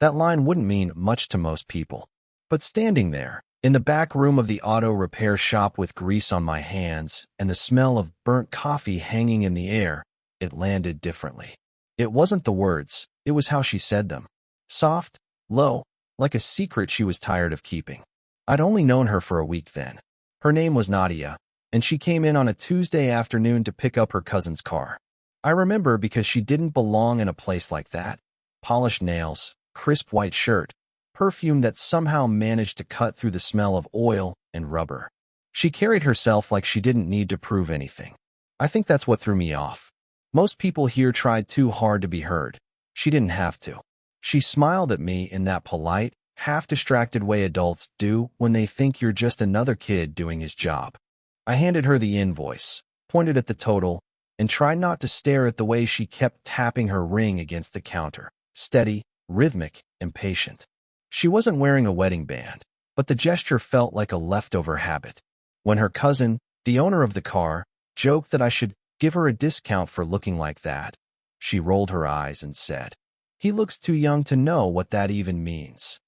That line wouldn't mean much to most people. But standing there, in the back room of the auto repair shop with grease on my hands and the smell of burnt coffee hanging in the air, it landed differently. It wasn't the words, it was how she said them. Soft, low, like a secret she was tired of keeping. I'd only known her for a week then. Her name was Nadia, and she came in on a Tuesday afternoon to pick up her cousin's car. I remember because she didn't belong in a place like that. Polished nails, crisp white shirt, perfume that somehow managed to cut through the smell of oil and rubber. She carried herself like she didn't need to prove anything. I think that's what threw me off. Most people here tried too hard to be heard. She didn't have to. She smiled at me in that polite, half-distracted way adults do when they think you're just another kid doing his job. I handed her the invoice, pointed at the total, and tried not to stare at the way she kept tapping her ring against the counter. Steady, rhythmic, and patient. She wasn't wearing a wedding band, but the gesture felt like a leftover habit. When her cousin, the owner of the car, joked that I should give her a discount for looking like that, she rolled her eyes and said, "He looks too young to know what that even means."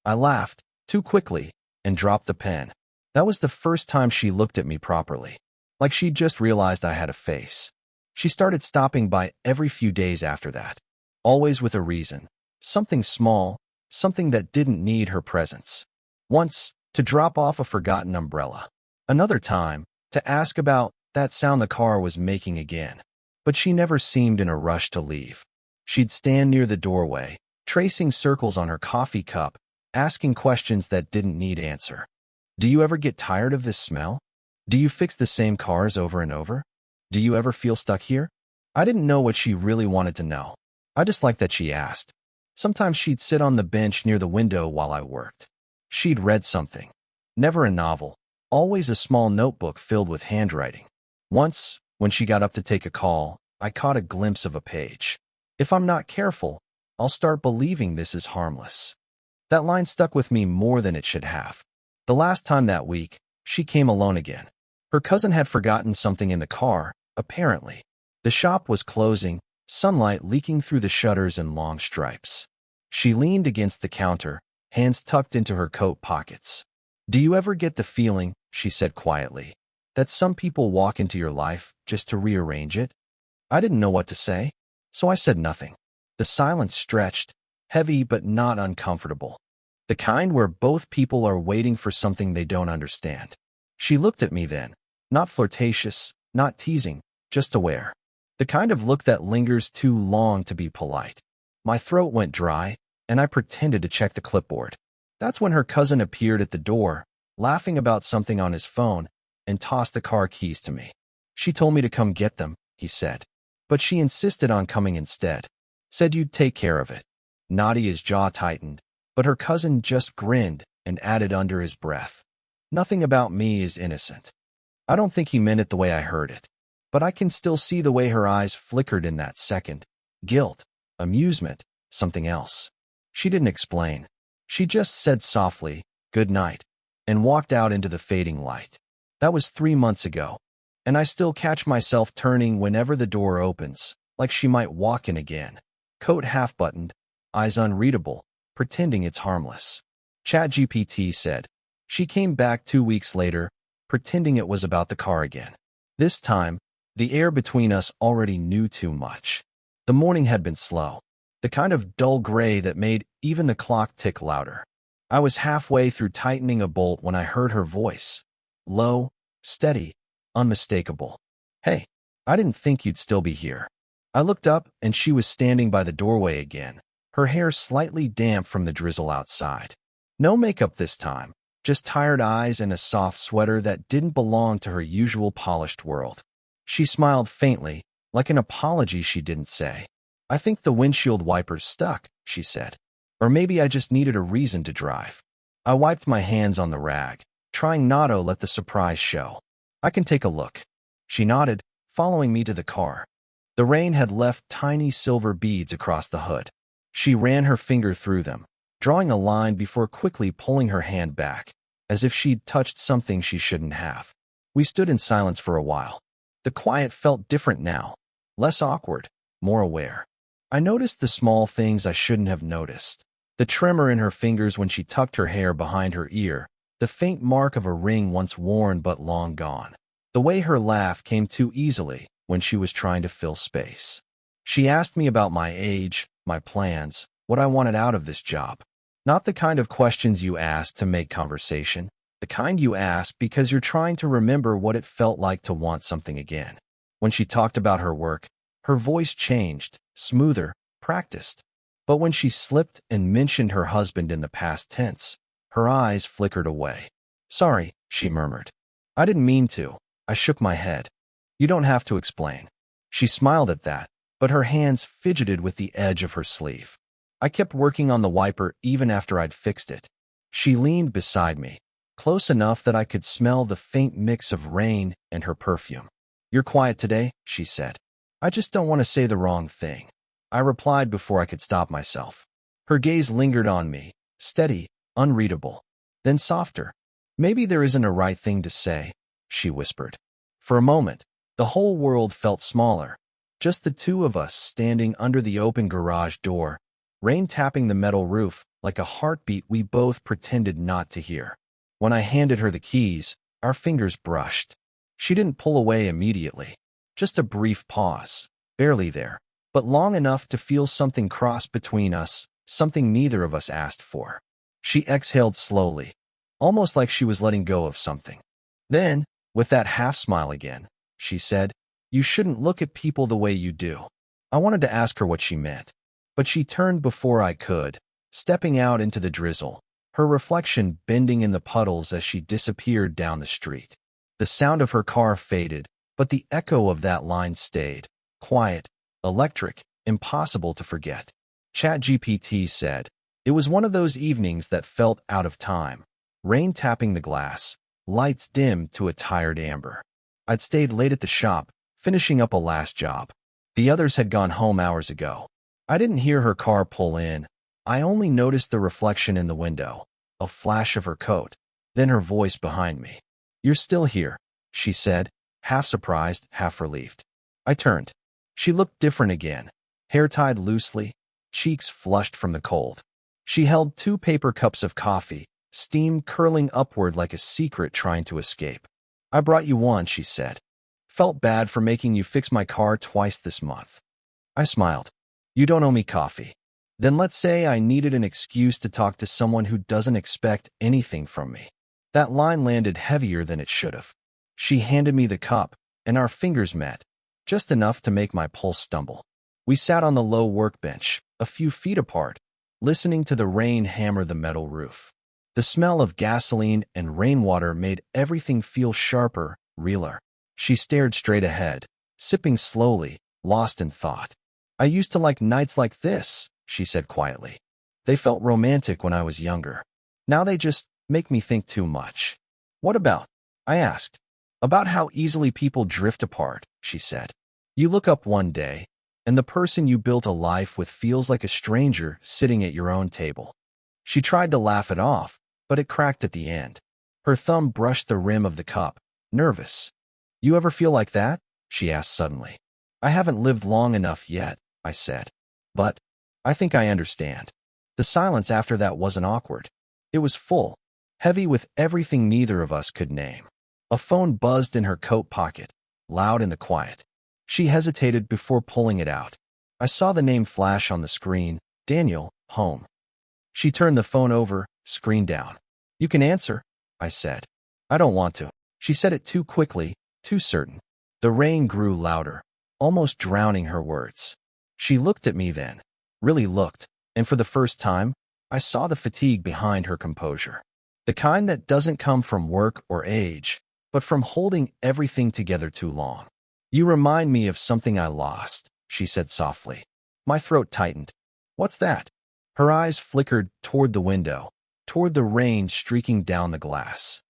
I laughed, too quickly, and dropped the pen. That was the first time she looked at me properly, like she'd just realized I had a face. She started stopping by every few days after that, always with a reason, something small, something that didn't need her presence. Once, to drop off a forgotten umbrella. Another time, to ask about that sound the car was making again. But she never seemed in a rush to leave. She'd stand near the doorway, tracing circles on her coffee cup, asking questions that didn't need answer. Do you ever get tired of this smell? Do you fix the same cars over and over? Do you ever feel stuck here? I didn't know what she really wanted to know. I just liked that she asked. Sometimes she'd sit on the bench near the window while I worked. She'd read something. Never a novel, always a small notebook filled with handwriting. Once, when she got up to take a call, I caught a glimpse of a page. If I'm not careful, I'll start believing this is harmless. That line stuck with me more than it should have. The last time that week, she came alone again. Her cousin had forgotten something in the car, apparently. The shop was closing, sunlight leaking through the shutters in long stripes. She leaned against the counter, hands tucked into her coat pockets. "Do you ever get the feeling," she said quietly, "that some people walk into your life just to rearrange it?" I didn't know what to say, so I said nothing. The silence stretched, heavy but not uncomfortable. The kind where both people are waiting for something they don't understand. She looked at me then, not flirtatious, not teasing, just aware. The kind of look that lingers too long to be polite. My throat went dry, and I pretended to check the clipboard. That's when her cousin appeared at the door, laughing about something on his phone, and tossed the car keys to me. "She told me to come get them," he said. "But she insisted on coming instead. Said you'd take care of it." Nadia's jaw tightened, but her cousin just grinned and added under his breath, "Nothing about me is innocent." I don't think he meant it the way I heard it, but I can still see the way her eyes flickered in that second. Guilt, amusement, something else. She didn't explain. She just said softly, "Good night," and walked out into the fading light. That was 3 months ago, and I still catch myself turning whenever the door opens, like she might walk in again. Coat half-buttoned, eyes unreadable, pretending it's harmless. ChatGPT said. She came back 2 weeks later, pretending it was about the car again. This time, the air between us already knew too much. The morning had been slow, the kind of dull gray that made even the clock tick louder. I was halfway through tightening a bolt when I heard her voice. Low, steady, unmistakable. "Hey, I didn't think you'd still be here." I looked up, and she was standing by the doorway again, her hair slightly damp from the drizzle outside. No makeup this time, just tired eyes and a soft sweater that didn't belong to her usual polished world. She smiled faintly, like an apology she didn't say. "I think the windshield wipers stuck," she said. "Or maybe I just needed a reason to drive." I wiped my hands on the rag, trying not to let the surprise show. "I can take a look." She nodded, following me to the car. The rain had left tiny silver beads across the hood. She ran her finger through them, drawing a line before quickly pulling her hand back, as if she'd touched something she shouldn't have. We stood in silence for a while. The quiet felt different now, less awkward, more aware. I noticed the small things I shouldn't have noticed. The tremor in her fingers when she tucked her hair behind her ear, the faint mark of a ring once worn but long gone. The way her laugh came too easily when she was trying to fill space. She asked me about my age, my plans, what I wanted out of this job. Not the kind of questions you ask to make conversation, the kind you ask because you're trying to remember what it felt like to want something again. When she talked about her work, her voice changed, smoother, practiced. But when she slipped and mentioned her husband in the past tense, her eyes flickered away. "Sorry," she murmured. "I didn't mean to." I shook my head. "You don't have to explain." She smiled at that, but her hands fidgeted with the edge of her sleeve. I kept working on the wiper even after I'd fixed it. She leaned beside me, close enough that I could smell the faint mix of rain and her perfume. "You're quiet today," she said. "I just don't want to say the wrong thing," I replied before I could stop myself. Her gaze lingered on me, steady, unreadable, then softer. "Maybe there isn't a right thing to say," she whispered. For a moment, the whole world felt smaller, just the two of us standing under the open garage door, rain tapping the metal roof like a heartbeat we both pretended not to hear. When I handed her the keys, our fingers brushed. She didn't pull away immediately. Just a brief pause, barely there, but long enough to feel something cross between us, something neither of us asked for. She exhaled slowly, almost like she was letting go of something. Then, with that half-smile again, she said, "You shouldn't look at people the way you do." I wanted to ask her what she meant, but she turned before I could, stepping out into the drizzle, her reflection bending in the puddles as she disappeared down the street. The sound of her car faded, but the echo of that line stayed, quiet, electric, impossible to forget. ChatGPT said, "It was one of those evenings that felt out of time, rain tapping the glass, lights dimmed to a tired amber. I'd stayed late at the shop, finishing up a last job. The others had gone home hours ago. I didn't hear her car pull in. I only noticed the reflection in the window, a flash of her coat, then her voice behind me. 'You're still here,' she said, half surprised, half relieved." I turned. She looked different again, hair tied loosely, cheeks flushed from the cold. She held 2 paper cups of coffee, steam curling upward like a secret trying to escape. "I brought you one," she said. "Felt bad for making you fix my car twice this month." I smiled. "You don't owe me coffee." Then let's say I needed an excuse to talk to someone who doesn't expect anything from me. That line landed heavier than it should have. She handed me the cup, and our fingers met, just enough to make my pulse stumble. We sat on the low workbench, a few feet apart, listening to the rain hammer the metal roof. The smell of gasoline and rainwater made everything feel sharper, realer. She stared straight ahead, sipping slowly, lost in thought. "I used to like nights like this," she said quietly. "They felt romantic when I was younger. Now they just make me think too much." "What about?" I asked. "About how easily people drift apart," she said. "You look up one day, and the person you built a life with feels like a stranger sitting at your own table." She tried to laugh it off, but it cracked at the end. Her thumb brushed the rim of the cup, nervous. "You ever feel like that?" she asked suddenly. "I haven't lived long enough yet," I said. "But I think I understand." The silence after that wasn't awkward. It was full, heavy with everything neither of us could name. A phone buzzed in her coat pocket, loud in the quiet. She hesitated before pulling it out. I saw the name flash on the screen, Daniel, home. She turned the phone over, screen down. "You can answer," I said. "I don't want to." She said it too quickly, too certain. The rain grew louder, almost drowning her words. She looked at me then, really looked, and for the first time, I saw the fatigue behind her composure. The kind that doesn't come from work or age, but from holding everything together too long. "You remind me of something I lost," she said softly. My throat tightened. "What's that?" Her eyes flickered toward the window, toward the rain streaking down the glass.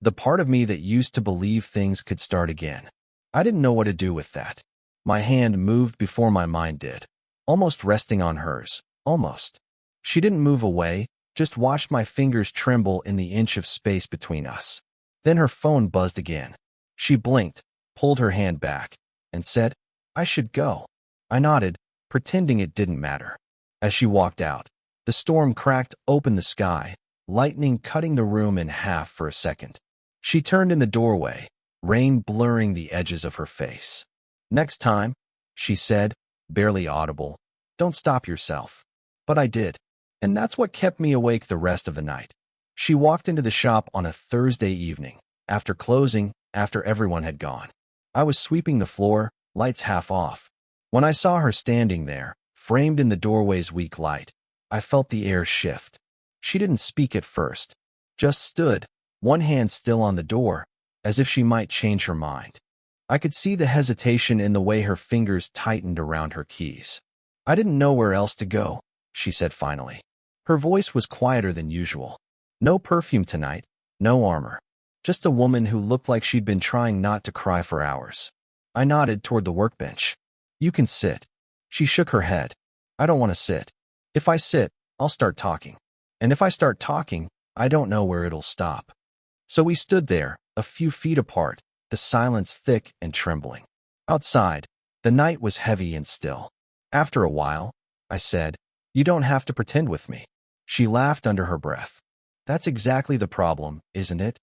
The part of me that used to believe things could start again. I didn't know what to do with that. My hand moved before my mind did, almost resting on hers, almost. She didn't move away, just watched my fingers tremble in the inch of space between us. Then her phone buzzed again. She blinked, pulled her hand back, and said, "I should go." I nodded, pretending it didn't matter. As she walked out, The storm cracked open the sky, lightning cutting the room in half for a second. She turned in the doorway, rain blurring the edges of her face. "Next time," she said, barely audible, "don't stop yourself." But I did. And that's what kept me awake the rest of the night. She walked into the shop on a Thursday evening, after closing, after everyone had gone. I was sweeping the floor, lights half off. When I saw her standing there, framed in the doorway's weak light, I felt the air shift. She didn't speak at first, just stood, one hand still on the door, as if she might change her mind. I could see the hesitation in the way her fingers tightened around her keys. "I didn't know where else to go," she said finally. Her voice was quieter than usual. No perfume tonight, no armor. Just a woman who looked like she'd been trying not to cry for hours. I nodded toward the workbench. "You can sit." She shook her head. "I don't want to sit. If I sit, I'll start talking. And if I start talking, I don't know where it'll stop." So we stood there, a few feet apart, the silence thick and trembling. Outside, the night was heavy and still. "After a while," I said, "you don't have to pretend with me." She laughed under her breath. "That's exactly the problem, isn't it?"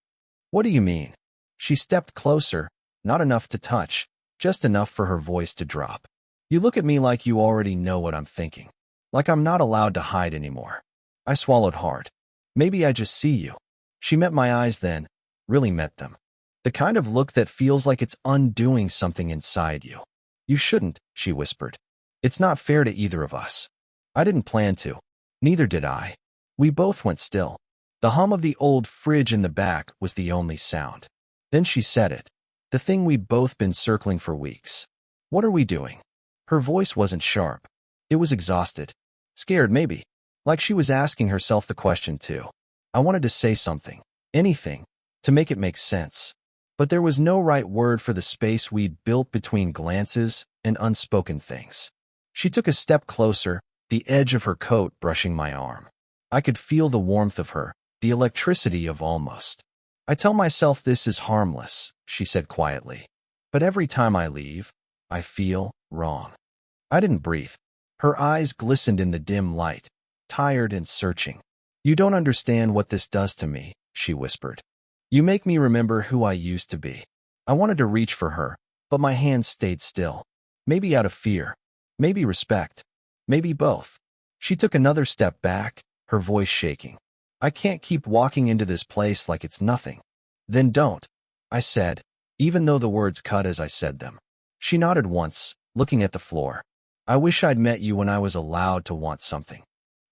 "What do you mean?" She stepped closer, not enough to touch, just enough for her voice to drop. "You look at me like you already know what I'm thinking. Like I'm not allowed to hide anymore." I swallowed hard. "Maybe I just see you." She met my eyes then, really met them. The kind of look that feels like it's undoing something inside you. "You shouldn't," she whispered. "It's not fair to either of us." I didn't plan to. Neither did I. We both went still. The hum of the old fridge in the back was the only sound. Then she said it. The thing we'd both been circling for weeks. "What are we doing?" Her voice wasn't sharp. It was exhausted. Scared, maybe. Like she was asking herself the question, too. I wanted to say something. Anything. To make it make sense. But there was no right word for the space we'd built between glances and unspoken things. She took a step closer, the edge of her coat brushing my arm. I could feel the warmth of her, the electricity of almost. "I tell myself this is harmless," she said quietly. "But every time I leave, I feel wrong." I didn't breathe. Her eyes glistened in the dim light, tired and searching. "You don't understand what this does to me," she whispered. "You make me remember who I used to be." I wanted to reach for her, but my hands stayed still. Maybe out of fear. Maybe respect. Maybe both. She took another step back, her voice shaking. "I can't keep walking into this place like it's nothing." "Then don't," I said, even though the words cut as I said them. She nodded once, looking at the floor. "I wish I'd met you when I was allowed to want something."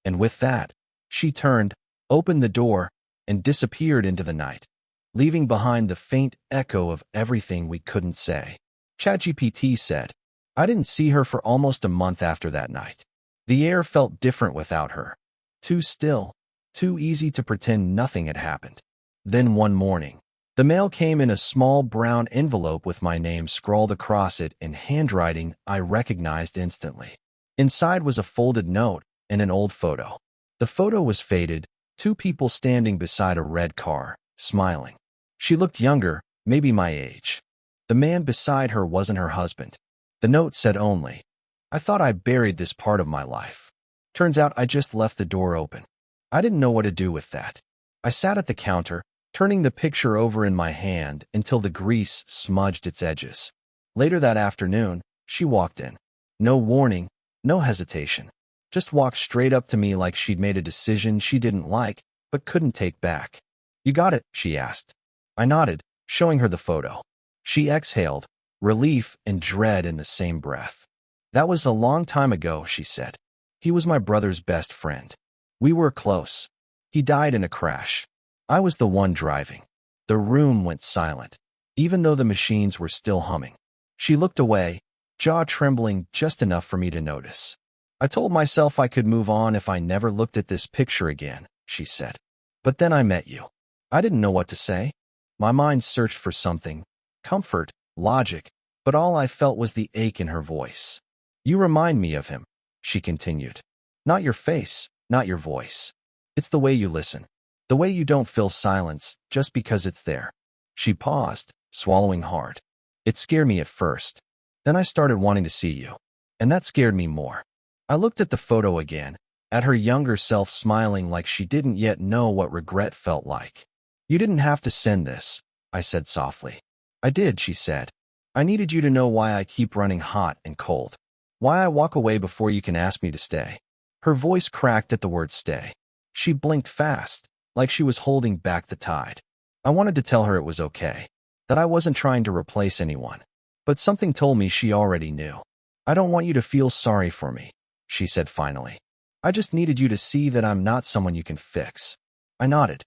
And with that, she turned, opened the door, and disappeared into the night, leaving behind the faint echo of everything we couldn't say. ChatGPT said, I didn't see her for almost a month after that night. The air felt different without her. Too still, too easy to pretend nothing had happened. Then one morning, the mail came in a small brown envelope with my name scrawled across it in handwriting I recognized instantly. Inside was a folded note and an old photo. The photo was faded, two people standing beside a red car, smiling. She looked younger, maybe my age. The man beside her wasn't her husband. The note said only, I thought I buried this part of my life. Turns out I just left the door open. I didn't know what to do with that. I sat at the counter, turning the picture over in my hand until the grease smudged its edges. Later that afternoon, she walked in. No warning, no hesitation. Just walked straight up to me like she'd made a decision she didn't like, but couldn't take back. You got it, she asked. I nodded, showing her the photo. She exhaled, relief and dread in the same breath. That was a long time ago, she said. He was my brother's best friend. We were close. He died in a crash. I was the one driving. The room went silent, even though the machines were still humming. She looked away, jaw trembling just enough for me to notice. I told myself I could move on if I never looked at this picture again, she said. But then I met you. I didn't know what to say. My mind searched for something, comfort, logic, but all I felt was the ache in her voice. You remind me of him, she continued. Not your face, not your voice. It's the way you listen. The way you don't fill silence just because it's there. She paused, swallowing hard. It scared me at first. Then I started wanting to see you. And that scared me more. I looked at the photo again, at her younger self smiling like she didn't yet know what regret felt like. "You didn't have to send this," I said softly. "I did," she said. "I needed you to know why I keep running hot and cold. Why I walk away before you can ask me to stay." Her voice cracked at the word stay. She blinked fast, like she was holding back the tide. I wanted to tell her it was okay, that I wasn't trying to replace anyone. But something told me she already knew. "I don't want you to feel sorry for me," she said finally. "I just needed you to see that I'm not someone you can fix." I nodded.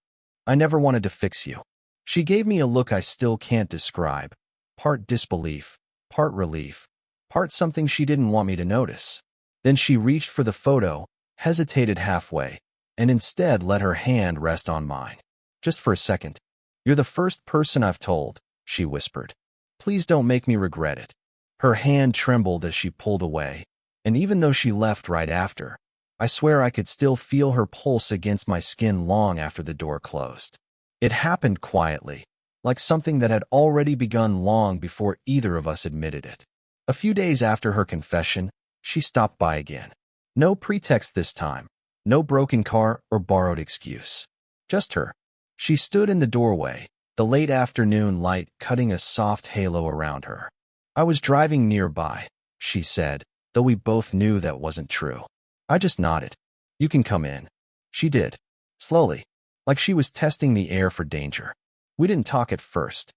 "I never wanted to fix you." She gave me a look I still can't describe, part disbelief, part relief, part something she didn't want me to notice. Then she reached for the photo, hesitated halfway, and instead let her hand rest on mine. "Just for a second. You're the first person I've told," she whispered. "Please don't make me regret it." Her hand trembled as she pulled away, and even though she left right after, I swear I could still feel her pulse against my skin long after the door closed. It happened quietly, like something that had already begun long before either of us admitted it. A few days after her confession, she stopped by again. No pretext this time, no broken car or borrowed excuse. Just her. She stood in the doorway, the late afternoon light cutting a soft halo around her. "I was driving nearby," she said, though we both knew that wasn't true. I just nodded. "You can come in." She did, slowly, like she was testing the air for danger. We didn't talk at first.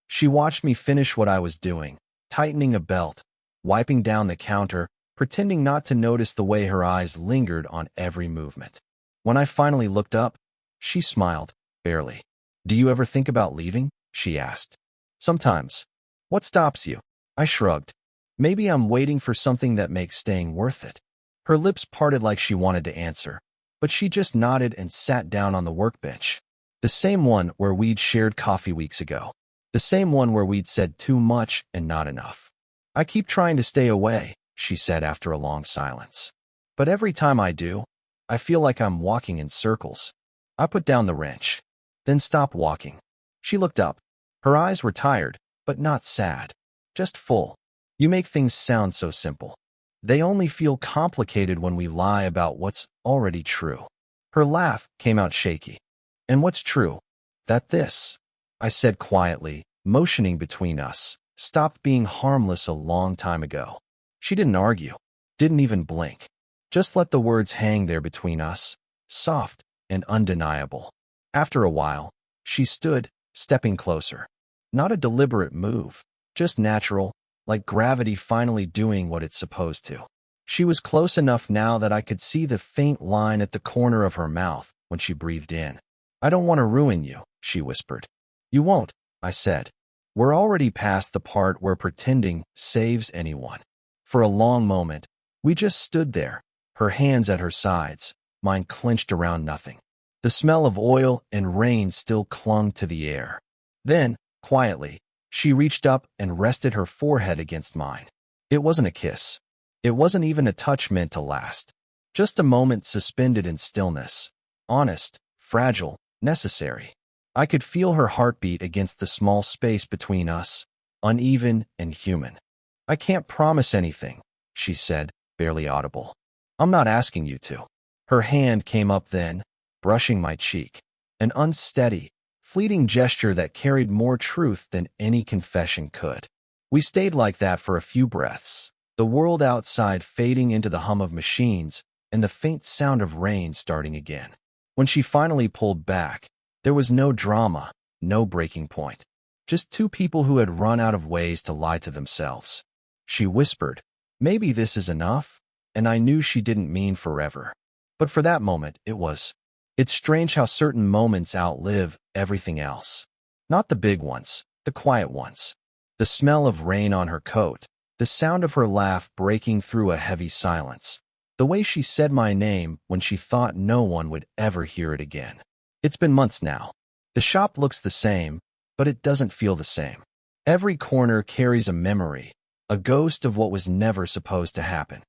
She watched me finish what I was doing, tightening a belt, wiping down the counter, pretending not to notice the way her eyes lingered on every movement. When I finally looked up, she smiled, barely. "Do you ever think about leaving?" she asked. "Sometimes." "What stops you?" I shrugged. "Maybe I'm waiting for something that makes staying worth it." Her lips parted like she wanted to answer, but she just nodded and sat down on the workbench. The same one where we'd shared coffee weeks ago. The same one where we'd said too much and not enough. "I keep trying to stay away," she said after a long silence. "But every time I do, I feel like I'm walking in circles." I put down the wrench, then stopped walking. She looked up. Her eyes were tired, but not sad, just full. "You make things sound so simple. They only feel complicated when we lie about what's already true." Her laugh came out shaky. "And what's true?" "That this," I said quietly, motioning between us, "stopped being harmless a long time ago." She didn't argue, didn't even blink. Just let the words hang there between us, soft and undeniable. After a while, she stood, stepping closer. Not a deliberate move, just natural, like gravity finally doing what it's supposed to. She was close enough now that I could see the faint line at the corner of her mouth when she breathed in. "I don't want to ruin you," she whispered. "You won't," I said. "We're already past the part where pretending saves anyone." For a long moment, we just stood there, her hands at her sides, mine clenched around nothing. The smell of oil and rain still clung to the air. Then, quietly, she reached up and rested her forehead against mine. It wasn't a kiss. It wasn't even a touch meant to last. Just a moment suspended in stillness. Honest, fragile, necessary. I could feel her heartbeat against the small space between us, uneven and human. "I can't promise anything," she said, barely audible. "I'm not asking you to." Her hand came up then, brushing my cheek. An unsteady, fleeting gesture that carried more truth than any confession could. We stayed like that for a few breaths, the world outside fading into the hum of machines and the faint sound of rain starting again. When she finally pulled back, there was no drama, no breaking point. Just two people who had run out of ways to lie to themselves. She whispered, "Maybe this is enough," and I knew she didn't mean forever. But for that moment, it was. It's strange how certain moments outlive everything else. Not the big ones, the quiet ones. The smell of rain on her coat, the sound of her laugh breaking through a heavy silence, the way she said my name when she thought no one would ever hear it again. It's been months now. The shop looks the same, but it doesn't feel the same. Every corner carries a memory, a ghost of what was never supposed to happen.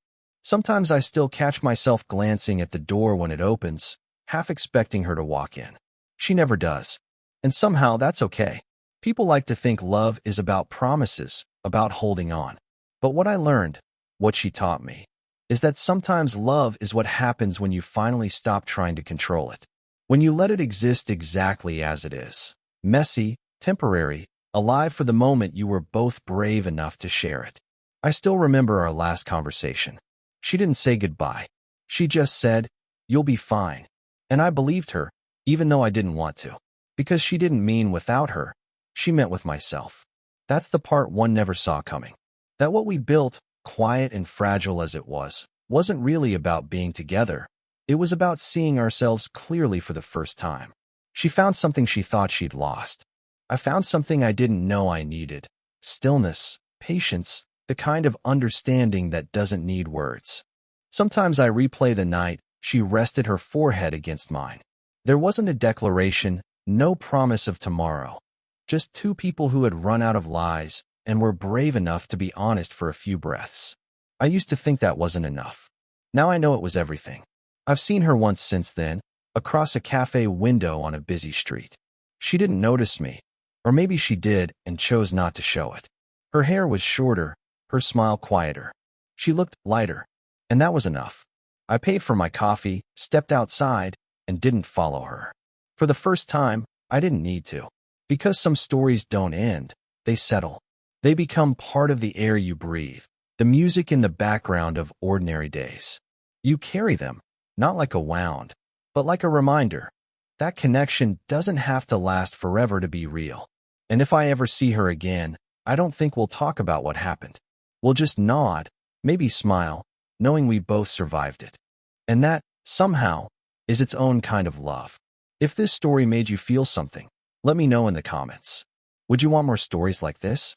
Sometimes I still catch myself glancing at the door when it opens, half expecting her to walk in. She never does. And somehow that's okay. People like to think love is about promises, about holding on. But what I learned, what she taught me, is that sometimes love is what happens when you finally stop trying to control it. When you let it exist exactly as it is. Messy, temporary, alive for the moment you were both brave enough to share it. I still remember our last conversation. She didn't say goodbye. She just said, "You'll be fine." And I believed her, even though I didn't want to. Because she didn't mean without her. She meant with myself. That's the part one never saw coming. That what we built, quiet and fragile as it was, wasn't really about being together. It was about seeing ourselves clearly for the first time. She found something she thought she'd lost. I found something I didn't know I needed. Stillness, patience, the kind of understanding that doesn't need words. Sometimes I replay the night she rested her forehead against mine. There wasn't a declaration, no promise of tomorrow. Just two people who had run out of lies and were brave enough to be honest for a few breaths. I used to think that wasn't enough. Now I know it was everything. I've seen her once since then, across a cafe window on a busy street. She didn't notice me, or maybe she did and chose not to show it. Her hair was shorter, her smile quieter. She looked lighter, and that was enough. I paid for my coffee, stepped outside, and didn't follow her. For the first time, I didn't need to. Because some stories don't end, they settle. They become part of the air you breathe, the music in the background of ordinary days. You carry them, not like a wound, but like a reminder. That connection doesn't have to last forever to be real. And if I ever see her again, I don't think we'll talk about what happened. We'll just nod, maybe smile, knowing we both survived it. And that, somehow, is its own kind of love. If this story made you feel something, let me know in the comments. Would you want more stories like this?